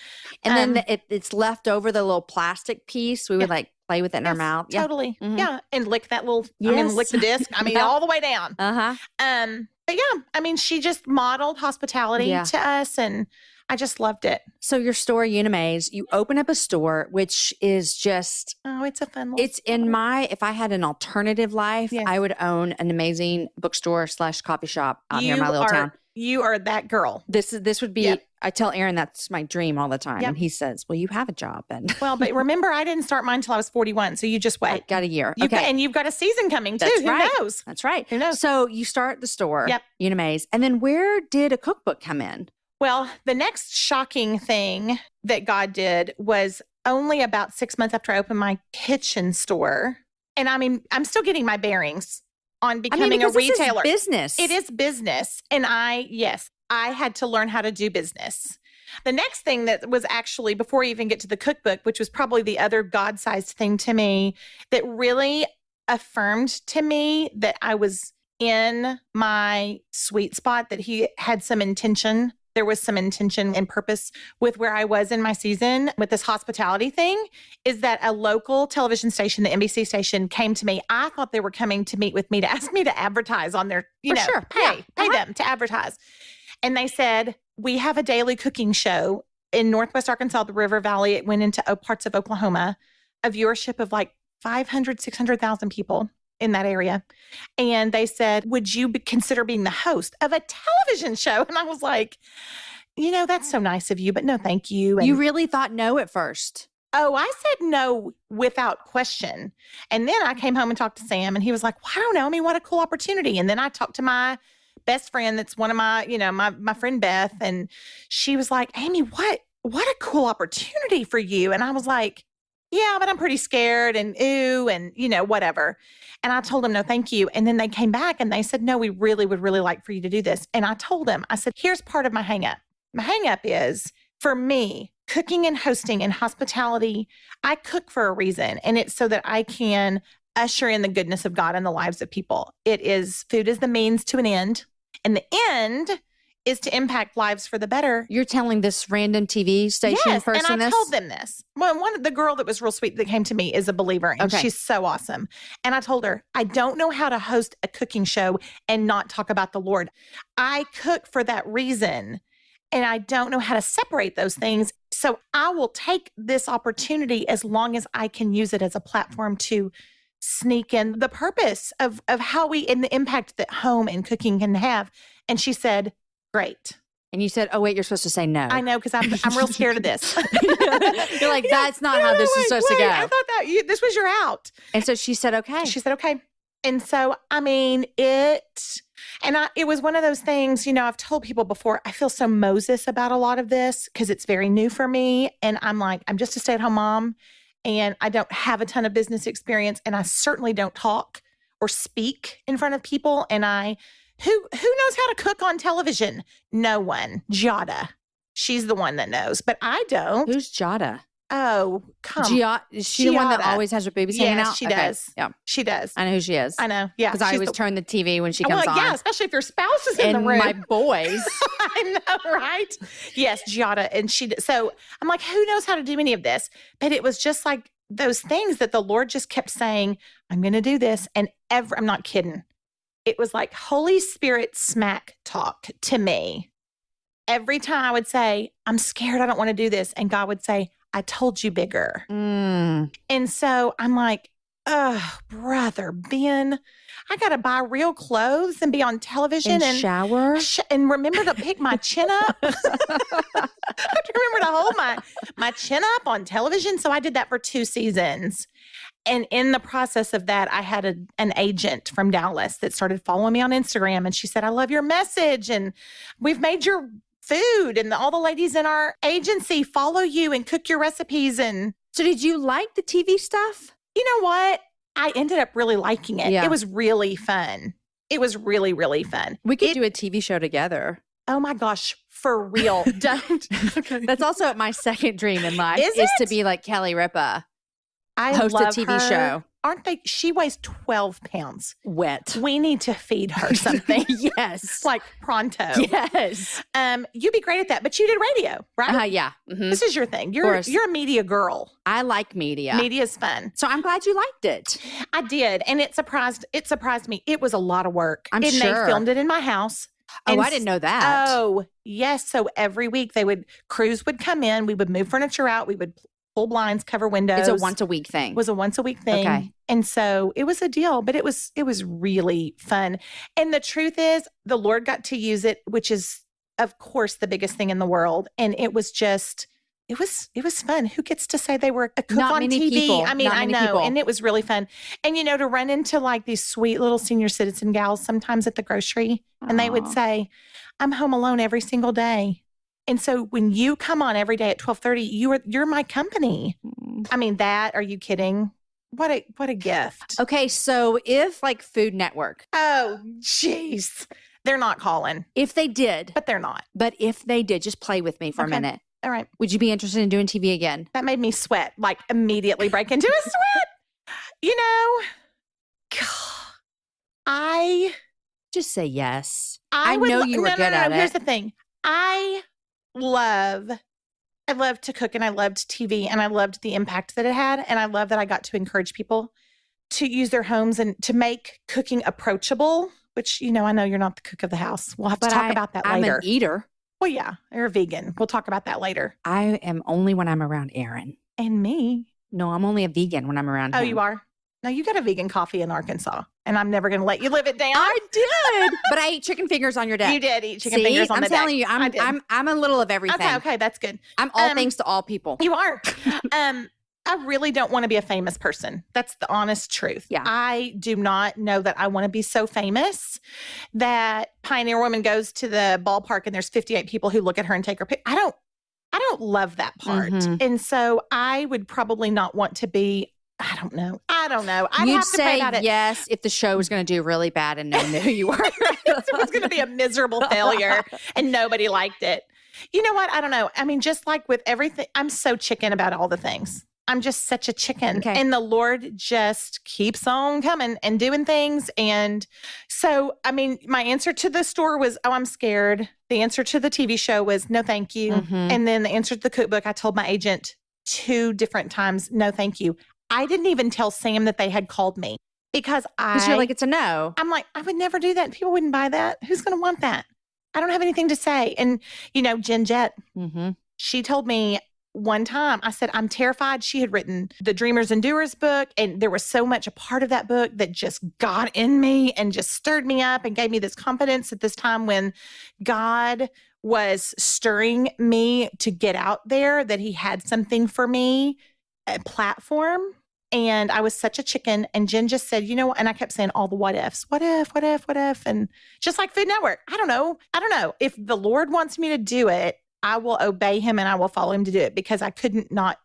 And then it's left over the little plastic piece. We would play with it in our mouth. Yeah. Totally. Mm-hmm. Yeah. And lick that little, Yes. lick the disc. All the way down. Uh-huh. But yeah, she just modeled hospitality to us, and I just loved it. So your store, Unimaze, you open up a store, which is just... Oh, it's a fun little It's in if I had an alternative life, I would own an amazing bookstore / coffee shop out here in my little town. You are that girl. This would be, I tell Aaron that's my dream all the time. Yep. And he says, well, you have a job. And well, but remember, I didn't start mine until I was 41. So you just wait. I got a year. And you've got a season coming too. That's Who right. knows? That's right. Who knows? So you start the store, Unimaze. And then where did a cookbook come in? Well, the next shocking thing that God did was only about 6 months after I opened my kitchen store. And I'm still getting my bearings on becoming a retailer. This is business. It is business. And I had to learn how to do business. The next thing that was actually, before I even get to the cookbook, which was probably the other God-sized thing to me, that really affirmed to me that I was in my sweet spot, that he had some intention. There was some intention and purpose with where I was in my season with this hospitality thing, is that a local television station, the NBC station, came to me. I thought they were coming to meet with me to ask me to advertise on their, pay them to advertise. And they said, we have a daily cooking show in Northwest Arkansas, the River Valley, it went into parts of Oklahoma, a viewership of like 500, 600,000 people in that area. And they said, would you consider being the host of a television show? And I was like, that's so nice of you, but no, thank you. And you really thought no at first? Oh, I said no without question. And then I came home and talked to Sam, and he was like, well, I don't know. I mean, what a cool opportunity. And then I talked to my best friend that's one of my, my friend Beth, and she was like, Amy, what a cool opportunity for you. And I was like, yeah, but I'm pretty scared and ooh, and whatever. And I told them, no, thank you. And then they came back and they said, no, we really would really like for you to do this. And I told them, I said, here's part of my hang up. My hang up is, for me, cooking and hosting and hospitality, I cook for a reason. And it's so that I can usher in the goodness of God in the lives of people. Food is the means to an end. And the end is to impact lives for the better. You're telling this random TV station person and I this? told them this. Well, the girl that was real sweet that came to me is a believer, and she's so awesome. And I told her, I don't know how to host a cooking show and not talk about the Lord. I cook for that reason, and I don't know how to separate those things. So I will take this opportunity as long as I can use it as a platform to sneak in the purpose of how and the impact that home and cooking can have. And she said, great. And you said, oh, wait, you're supposed to say no. I know, because I'm real scared of this. You're like, that's not how this is supposed to go. I thought that this was your out. And so she said, okay. She said, okay. And so, I mean, it was one of those things, I've told people before, I feel so Moses about a lot of this because it's very new for me. And I'm like, I'm just a stay-at-home mom, and I don't have a ton of business experience, and I certainly don't talk or speak in front of people. And who knows how to cook on television? No one. Jada. She's the one that knows, but I don't. Who's Jada? Oh, come on. Is she the one that always has her boobies hanging out? She does. Yeah. She does. I know who she is. I know. Yeah. Because I always turn the TV when she comes on. Yeah, especially if your spouse is in the room. And my boys. I know, right? Yes, Giada. And so I'm like, who knows how to do any of this? But it was just like those things that the Lord just kept saying, I'm going to do this. And I'm not kidding. It was like Holy Spirit smack talk to me. Every time I would say, I'm scared, I don't want to do this. And God would say, I told you bigger. And so I'm like, oh, brother Ben, I got to buy real clothes and be on television and shower and remember to pick my chin up. I have to remember to hold my chin up on television. So I did that for 2 seasons. And in the process of that, I had an agent from Dallas that started following me on Instagram. And she said, I love your message. And we've made your food. And all the ladies in our agency follow you and cook your recipes. And so did you like the TV stuff? You know what? I ended up really liking it. Yeah. It was really fun. It was really, really fun. We could do a TV show together. Oh my gosh, for real. Don't. Okay. That's also my second dream in life is to be like Kelly Ripa. Host a TV show. Aren't they? She weighs 12 pounds. Wet. We need to feed her something. Yes. Like pronto. Yes. You'd be great at that, but you did radio, right? Yeah. Mm-hmm. This is your thing. You're a media girl. I like media. Media's fun. So I'm glad you liked it. I did. And it surprised me. It was a lot of work. I'm sure. And they filmed it in my house. Oh, I didn't know that. Oh, yes. So every week crews would come in. We would move furniture out. We would pull blinds, cover windows. It's a once a week thing. It was a once a week thing. Okay. And so it was a deal, but it was really fun. And the truth is, the Lord got to use it, which is, of course, the biggest thing in the world. And it was just, it was fun. Who gets to say they were a cook on TV? People. I mean, I know. People. And it was really fun. And, to run into like these sweet little senior citizen gals sometimes at the grocery, and they would say, I'm home alone every single day. And so when you come on every day at 12:30, you're my company. I mean, are you kidding? What a gift. Okay, so if like Food Network. Oh, jeez. They're not calling. If they did. But they're not. But if they did, just play with me for a minute. All right. Would you be interested in doing TV again? That made me sweat, like immediately break into a sweat. I just say yes. I know you were good at it. Here's the thing. I love to cook, and I loved TV, and I loved the impact that it had. And I love that I got to encourage people to use their homes and to make cooking approachable, which, I know you're not the cook of the house. We'll have to talk about that later. I'm an eater. Well, yeah, you're a vegan. We'll talk about that later. I am only when I'm around Aaron. And me. No, I'm only a vegan when I'm around him. Oh, you are? No, you got a vegan coffee in Arkansas, and I'm never going to let you live it down. I did, but I ate chicken fingers on your deck. You did eat chicken fingers on the deck. I'm telling you, I'm a little of everything. Okay, that's good. I'm all things to all people. You are. I really don't want to be a famous person. That's the honest truth. Yeah. I do not know that I want to be so famous that Pioneer Woman goes to the ballpark and there's 58 people who look at her and take her picture. I don't love that part. Mm-hmm. And so I would probably not want to be, I don't know. I'd You'd have to pray say about it. Yes if the show was going to do really bad and no one knew who you were. It was going to be a miserable failure and nobody liked it. You know what? I don't know. I mean, just like with everything, I'm so chicken about all the things. I'm just such a chicken. Okay. And the Lord just keeps on coming and doing things. And so, I mean, my answer to the store was, oh, I'm scared. The answer to the TV show was, no, thank you. Mm-hmm. And then the answer to the cookbook, I told my agent 2 different times, no, thank you. I didn't even tell Sam that they had called me because you're like, it's a no. I'm like, I would never do that. People wouldn't buy that. Who's going to want that? I don't have anything to say. And, Jen Jett, Mm-hmm. she told me one time, I said, I'm terrified. She had written the Dreamers and Doers book. And there was so much a part of that book that just got in me and just stirred me up and gave me this confidence at this time when God was stirring me to get out there, that he had something for me, a platform. And I was such a chicken. And Jen just said, and I kept saying all the what ifs, what if, and just like Food Network. I don't know. If the Lord wants me to do it, I will obey him and I will follow him to do it because I could not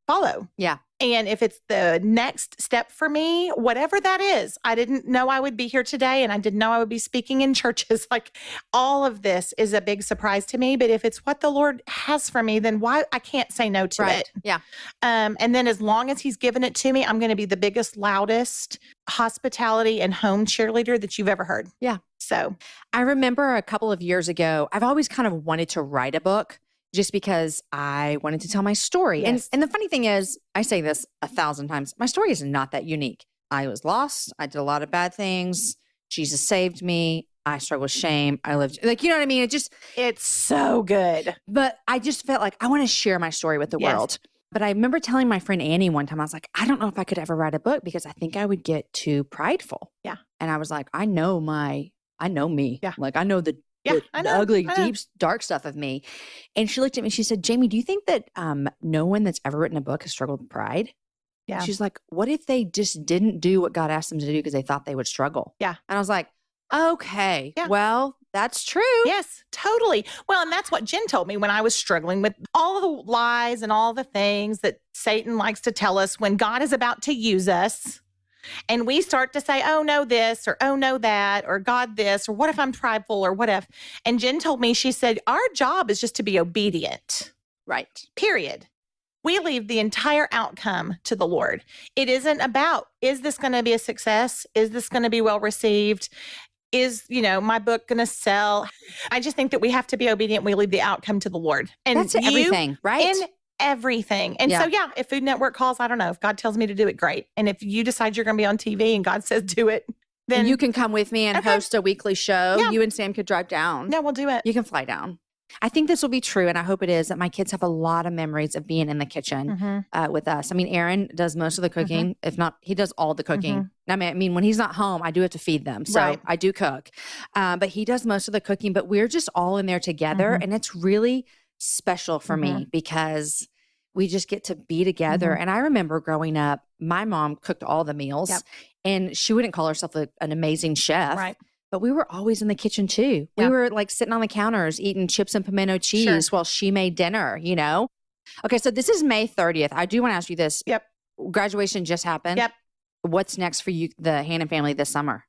follow. Yeah. And if it's the next step for me, whatever that is, I didn't know I would be here today and I didn't know I would be speaking in churches. Like all of this is a big surprise to me. But if it's what the Lord has for me, then why I can't say no to it. Yeah. And then as long as he's given it to me, I'm going to be the biggest, loudest hospitality and home cheerleader that you've ever heard. Yeah. So I remember a couple of years ago, I've always kind of wanted to write a book just because I wanted to tell my story. Yes. And the funny thing is, I say this 1,000 times, my story is not that unique. I was lost. I did a lot of bad things. Jesus saved me. I struggled with shame. I lived, you know what I mean? It's so good. But I just felt like I want to share my story with the world. But I remember telling my friend Annie one time, I was like, I don't know if I could ever write a book because I think I would get too prideful. Yeah. And I was like, I know me. Yeah. Like I know the ugly, deep, dark stuff of me. And she looked at me, she said, Jamie, do you think that no one that's ever written a book has struggled with pride? Yeah. She's like, what if they just didn't do what God asked them to do because they thought they would struggle? Yeah. And I was like, okay, well, that's true. Yes, totally. Well, and that's what Jen told me when I was struggling with all the lies and all the things that Satan likes to tell us when God is about to use us. And we start to say, oh, no, this, or oh, no, that, or God, this, or what if I'm prideful, or what if? And Jen told me, she said, our job is just to be obedient. Right. Period. We leave the entire outcome to the Lord. It isn't about, is this going to be a success? Is this going to be well received? Is, my book going to sell? I just think that we have to be obedient. We leave the outcome to the Lord. And that's everything, right? Everything. And so, if Food Network calls, I don't know. If God tells me to do it, great. And if you decide you're going to be on TV and God says do it, then you can come with me and host a weekly show. Yeah. You and Sam could drive down. No, we'll do it. You can fly down. I think this will be true, and I hope it is, that my kids have a lot of memories of being in the kitchen with us. I mean, Aaron does most of the cooking. If not, he does all the cooking. I mean, when he's not home, I do have to feed them. So I do cook. But he does most of the cooking. But we're just all in there together, and it's really special for me because we just get to be together. And I remember growing up, my mom cooked all the meals, and she wouldn't call herself an amazing chef. Right. But we were always in the kitchen too. We were like sitting on the counters eating chips and pimento cheese while she made dinner, Okay, so this is May 30th. I do want to ask you this. Yep. Graduation just happened. Yep. What's next for you, the Hannon family, this summer?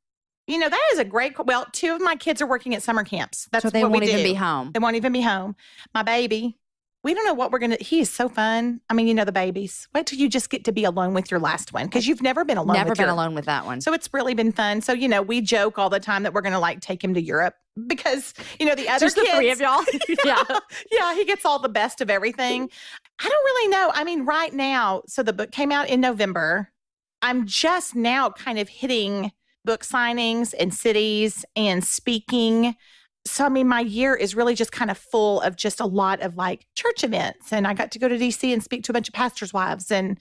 That is a great, 2 of my kids are working at summer camps. That's so they what won't we do. even be home. They won't even be home. My baby, we don't know what we're going to, he is so fun. I mean, the babies. Wait till you just get to be alone with your last one because you've never been alone alone with that one. So it's really been fun. So, we joke all the time that we're going to take him to Europe because, the other just kids. The 3 of y'all. Yeah, he gets all the best of everything. I don't really know. I mean, right now, so the book came out in November. I'm just now kind of hitting book signings and cities and speaking. So, I mean, my year is really just kind of full of just a lot of like church events. And I got to go to DC and speak to a bunch of pastors' wives. And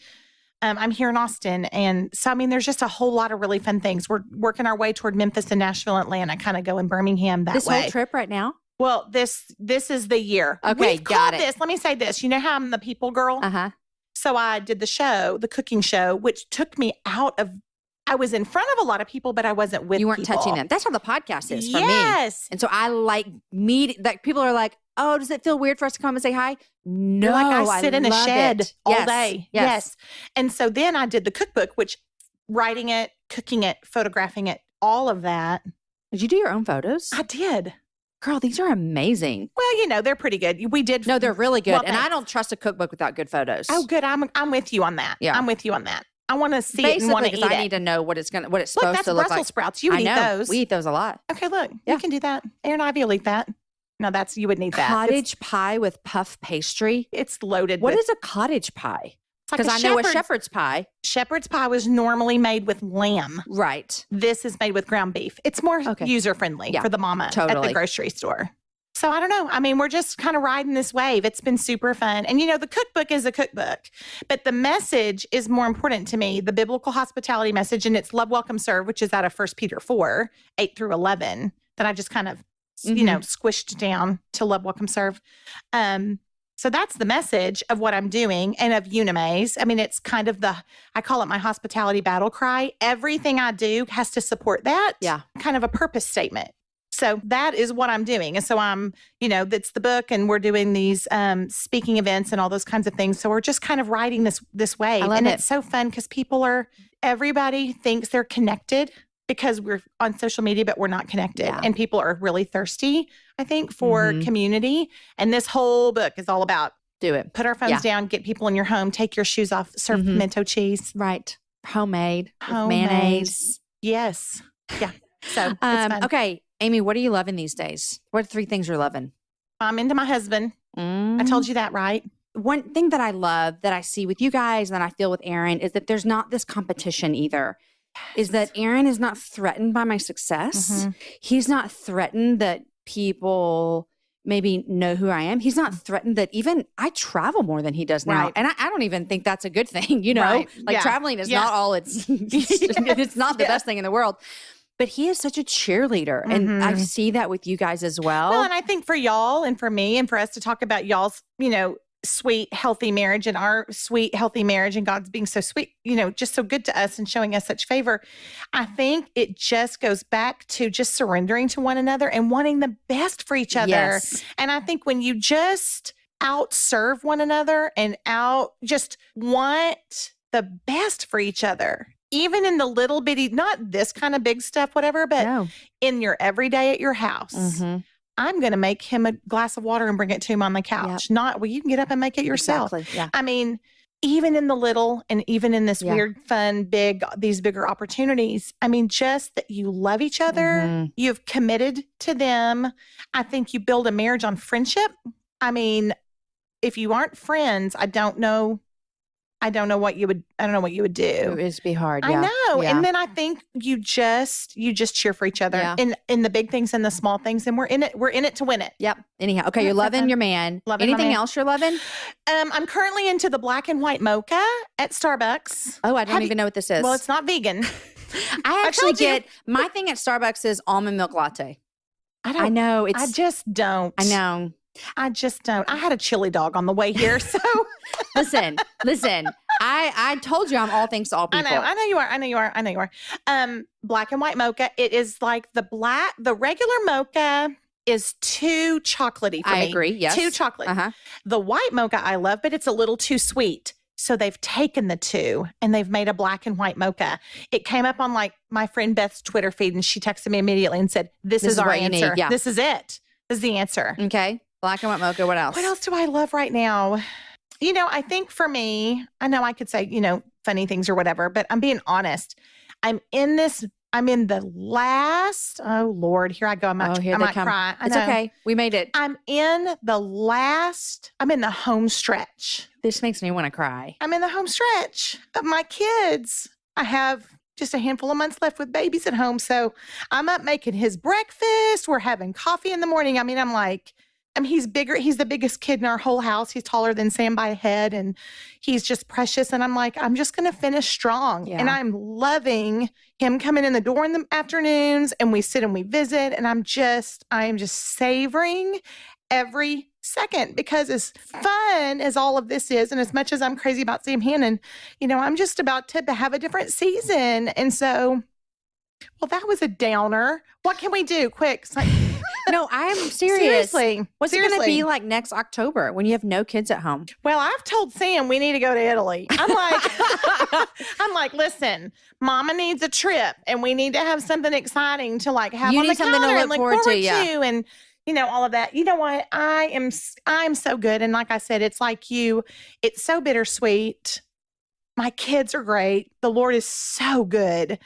I'm here in Austin. And so, I mean, there's just a whole lot of really fun things. We're working our way toward Memphis and Nashville, Atlanta, kind of go in Birmingham that way. This whole trip right now? Well, this is the year. Okay, We've got called it. this. Let me say this. You know how I'm the people girl? Uh-huh. So I did the show, the cooking show, which took me out of, I was in front of a lot of people, but I wasn't with people. You weren't touching them. That's how the podcast is for me. Yes. And so I like meet, like people are like, oh, does it feel weird for us to come and say hi? No, You're like, I sit in a love shed it. all Yes. day. Yes. Yes. And so then I did the cookbook, which writing it, cooking it, photographing it, all of that. Did you do your own photos? I did. Girl, these are amazing. Well, you know, they're pretty good. We did. No, they're really good. Well, and I thanks. don't trust a cookbook without good photos. Oh, good. I'm with you on that. Yeah. I'm with you on that. I want to see it and Basically, want to eat because I it. need to know what it's Look, supposed that's to look Brussels like. sprouts. You would I eat know. those. We eat those a lot. Okay, look, Yeah. you can do that. Aaron Ivey will eat that. No, you would need that. Cottage pie with puff pastry. It's loaded. What with, is a cottage pie? it's like Because I know a shepherd's pie. shepherd's pie was normally made with lamb. Right. This is made with ground beef. It's more Okay. user friendly Yeah, for the mama at totally. the grocery store. So I don't know. I mean, we're just kind of riding this wave. It's been super fun. And you know, the cookbook is a cookbook, but the message is more important to me, the biblical hospitality message, and it's love, welcome, serve, which is out of 1 Peter 4, 8 through 11, that I just kind of, you know, squished down to love, welcome, serve. So that's the message of what I'm doing and of Unimaze. I mean, it's kind of I call it my hospitality battle cry. Everything I do has to support that. Yeah. Kind of a purpose statement. So that is what I'm doing. And so that's the book, and we're doing these speaking events and all those kinds of things. So we're just kind of riding this wave. I love and it. It's so fun because everybody thinks they're connected because we're on social media, but we're not connected. Yeah. And people are really thirsty, I think, for Mhm. community. And this whole book is all about Do it. put our phones Yeah. down, get people in your home, take your shoes off, serve Mhm. pimento cheese. Right. Homemade. With Homemade. mayonnaise. Yes. Yeah. So it's fun. Okay. Amy, what are you loving these days? What are 3 things you're loving? I'm into my husband. I told you that, right? One thing that I love that I see with you guys and that I feel with Aaron is that there's not this competition either. Is that Aaron is not threatened by my success. Mhm. He's not threatened that people maybe know who I am. He's not threatened that even I travel more than he does now. Right. And I don't even think that's a good thing, you know? Right. Like Yeah. traveling is Yeah. not all it's it's not the Yeah. best thing in the world. But he is such a cheerleader. And I see that with you guys as well. Well, and I think for y'all and for me and for us to talk about y'all's, sweet, healthy marriage and our sweet, healthy marriage and God's being so sweet, just so good to us and showing us such favor. I think it just goes back to just surrendering to one another and wanting the best for each other. Yes. And I think when you just outserve one another and just want the best for each other, even in the little bitty, not this kind of big stuff, whatever, but No. in your everyday at your house. Mhm. I'm going to make him a glass of water and bring it to him on the couch. Not, well, you can get up and make it yourself. Exactly. Yeah. I mean, even in the little and even in this Yeah. weird, fun, these bigger opportunities, I mean, just that you love each other, Mhm. you've committed to them. I think you build a marriage on friendship. I mean, if you aren't friends, I don't know what you would do. It would be hard. I Yeah. know. Yeah. And then I think you just cheer for each other Yeah. in the big things and the small things. And we're in it to win it. Yep. Anyhow. Okay. You're That's so loving fun. your man. Loving my Anything man. else you're loving? I'm currently into the black and white mocha at Starbucks. Oh, I don't Have even know what this is. Well, it's not vegan. I actually told you. get my thing at Starbucks is almond milk latte. I don't. I know. I just don't. I know. I just don't. I had a chili dog on the way here, so Listen. I told you I'm all things to all people. I know you are. Black and white mocha. It is like the regular mocha is too chocolatey for I me. agree. Yes. Too chocolate. Uh-huh. The white mocha I love, but it's a little too sweet. So they've taken the two and they've made a black and white mocha. It came up on like my friend Beth's Twitter feed and she texted me immediately and said, this is our what you need, answer. yeah. This is it. This is the answer. Okay. Black and white mocha. What else? What else do I love right now? I think for me, I know I could say, funny things or whatever, but I'm being honest. I'm in the last, oh Lord, here I go. I might cry. I It's know. okay. We made it. I'm in the home stretch. This makes me want to cry. I'm in the home stretch of my kids. I have just a handful of months left with babies at home. So I'm up making his breakfast. We're having coffee in the morning. I mean, he's bigger. He's the biggest kid in our whole house. He's taller than Sam by a head, and he's just precious. And I'm like, I'm just going to finish strong. Yeah. And I'm loving him coming in the door in the afternoons, and we sit and we visit. And I am just savoring every second, because as fun as all of this is, and as much as I'm crazy about Sam Hannon, I'm just about to have a different season. And so, well, that was a downer. What can we do? Quick. No, I'm serious. Seriously. What's it going to be like next October when you have no kids at home? Well, I've told Sam we need to go to Italy. I'm like, listen, Mama needs a trip, and we need to have something exciting to like have You on need the something to calendar look and look forward to, yeah. and all of that. You know what? I'm so good. And like I said, it's like you, it's so bittersweet. My kids are great. The Lord is so good.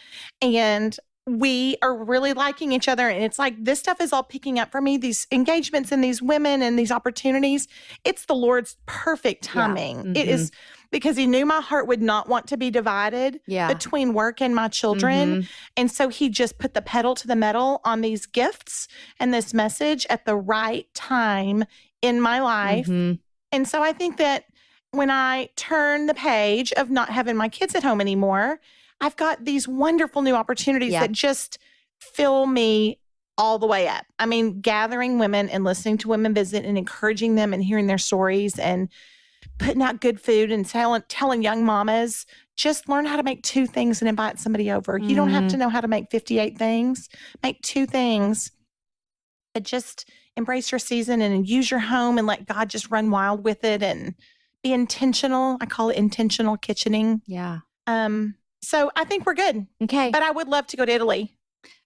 And we are really liking each other. And it's like, this stuff is all picking up for me, these engagements and these women and these opportunities. It's the Lord's perfect timing. Yeah. Mm-hmm. It is, because he knew my heart would not want to be divided between work and my children. Mm-hmm. And so he just put the pedal to the metal on these gifts and this message at the right time in my life. Mm-hmm. And so I think that when I turn the page of not having my kids at home anymore, I've got these wonderful new opportunities that just fill me all the way up. I mean, gathering women and listening to women visit and encouraging them and hearing their stories and putting out good food and telling young mamas, just learn how to make 2 things and invite somebody over. You don't have to know how to make 58 things. Make 2 things. But just embrace your season and use your home and let God just run wild with it and be intentional. I call it intentional kitchening. Yeah. So I think we're good. Okay. But I would love to go to Italy.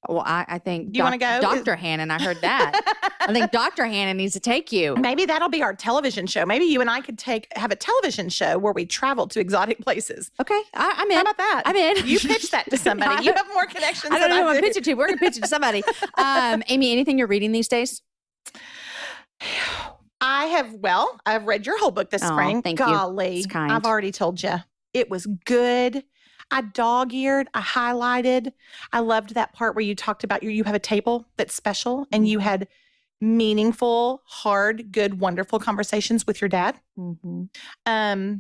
Well, I think Do you want to go? Dr. Hannon, I heard that. I think Dr. Hannon needs to take you. Maybe that'll be our television show. Maybe you and I could have a television show where we travel to exotic places. Okay. I'm in. How about that? I'm in. You pitch that to somebody. You have more connections I don't know than who I I'm do. pitching to. We're going to pitch it to somebody. Amy, anything you're reading these days? I've read your whole book this spring. Thank you. Golly. It's kind. I've already told you. It was good. I dog-eared, I highlighted. I loved that part where you talked about you have a table that's special and you had meaningful, hard, good, wonderful conversations with your dad. Mm-hmm.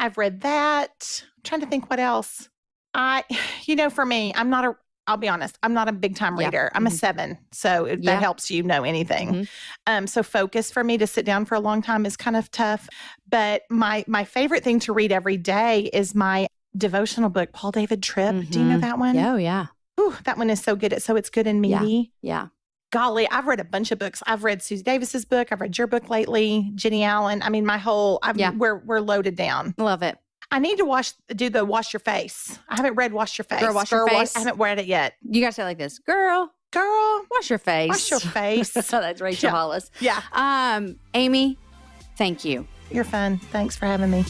I've read that. I'm trying to think what else. For me, I'll be honest, I'm not a big time reader. I'm a 7. So if that helps you know anything. Mm-hmm. So focus for me to sit down for a long time is kind of tough. But my favorite thing to read every day is my devotional book, Paul David Tripp. Mm-hmm. Do you know that one? Oh, yeah. Ooh, that one is so good. It's good and meaty. Yeah. Golly, I've read a bunch of books. I've read Susie Davis's book. I've read your book lately, Jenny Allen. I mean, we're loaded down. Love it. I need to do the Wash Your Face. I haven't read Wash Your Face. Girl, wash your face. I haven't read it yet. You got to say it like this. Girl, wash your face. Wash your face. That's Rachel Hollis. Yeah. Amy, thank you. You're fun. Thanks for having me.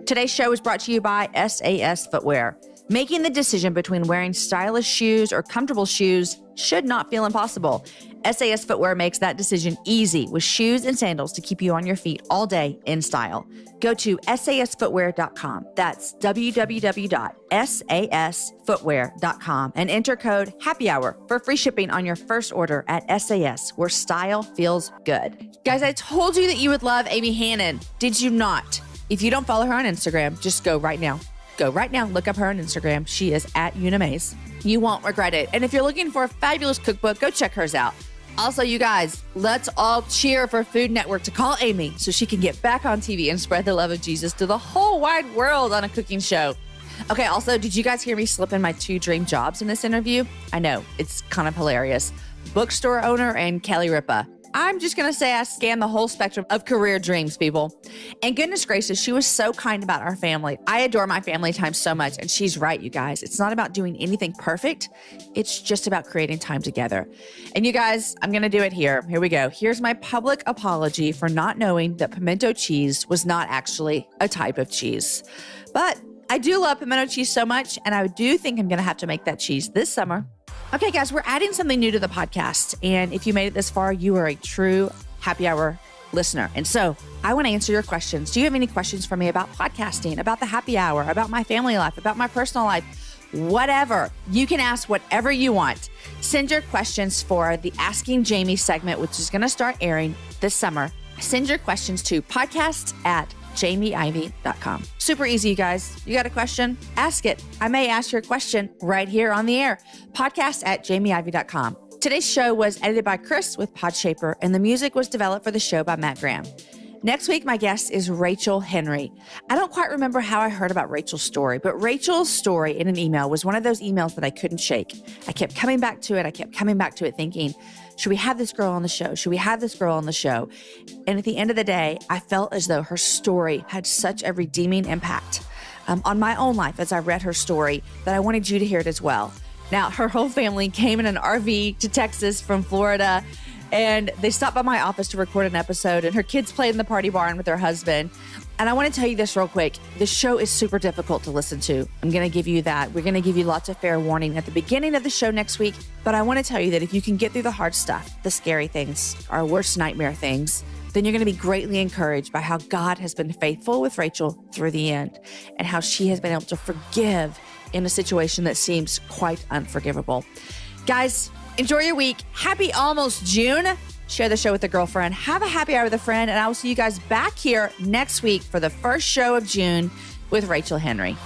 Today's show is brought to you by SAS Footwear. Making the decision between wearing stylish shoes or comfortable shoes should not feel impossible. SAS Footwear makes that decision easy with shoes and sandals to keep you on your feet all day in style. Go to sasfootwear.com. That's www.sasfootwear.com and enter code HAPPYHOUR for free shipping on your first order at SAS, where style feels good. Guys, I told you that you would love Amy Hannon. Did you not? If you don't follow her on Instagram, just go right now. Go right now, look up her on Instagram. She is at Unimaze. You won't regret it. And if you're looking for a fabulous cookbook, go check hers out. Also, you guys, let's all cheer for Food Network to call Amy so she can get back on TV and spread the love of Jesus to the whole wide world on a cooking show. Okay, also, did you guys hear me slip in my 2 dream jobs in this interview? I know, it's kind of hilarious. Bookstore owner and Kelly Ripa. I'm just going to say I scanned the whole spectrum of career dreams, people. And goodness gracious, she was so kind about our family. I adore my family time so much. And she's right, you guys. It's not about doing anything perfect. It's just about creating time together. And you guys, I'm going to do it here. Here we go. Here's my public apology for not knowing that pimento cheese was not actually a type of cheese. But I do love pimento cheese so much. And I do think I'm going to have to make that cheese this summer. Okay, guys, we're adding something new to the podcast. And if you made it this far, you are a true happy hour listener. And so I want to answer your questions. Do you have any questions for me about podcasting, about the happy hour, about my family life, about my personal life? Whatever. You can ask whatever you want. Send your questions for the Asking Jamie segment, which is going to start airing this summer. Send your questions to podcast@jamieivey.com. Super easy, you guys. You got a question? Ask it. I may ask your question right here on the air. Podcast@jamieivey.com. Today's show was edited by Chris with Podshaper, and the music was developed for the show by Matt Graham. Next week, my guest is Rachel Henry. I don't quite remember how I heard about Rachel's story, but Rachel's story in an email was one of those emails that I couldn't shake. I kept coming back to it. Thinking, should we have this girl on the show? Should we have this girl on the show? And at the end of the day, I felt as though her story had such a redeeming impact on my own life as I read her story that I wanted you to hear it as well. Now, her whole family came in an RV to Texas from Florida, and they stopped by my office to record an episode, and her kids played in the party barn with her husband. And I want to tell you this real quick. The show is super difficult to listen to. I'm going to give you that. We're going to give you lots of fair warning at the beginning of the show next week. But I want to tell you that if you can get through the hard stuff, the scary things, our worst nightmare things, then you're going to be greatly encouraged by how God has been faithful with Rachel through the end and how she has been able to forgive in a situation that seems quite unforgivable. Guys, enjoy your week. Happy almost June. Share the show with a girlfriend. Have a happy hour with a friend. And I will see you guys back here next week for the first show of June with Rachel Henry.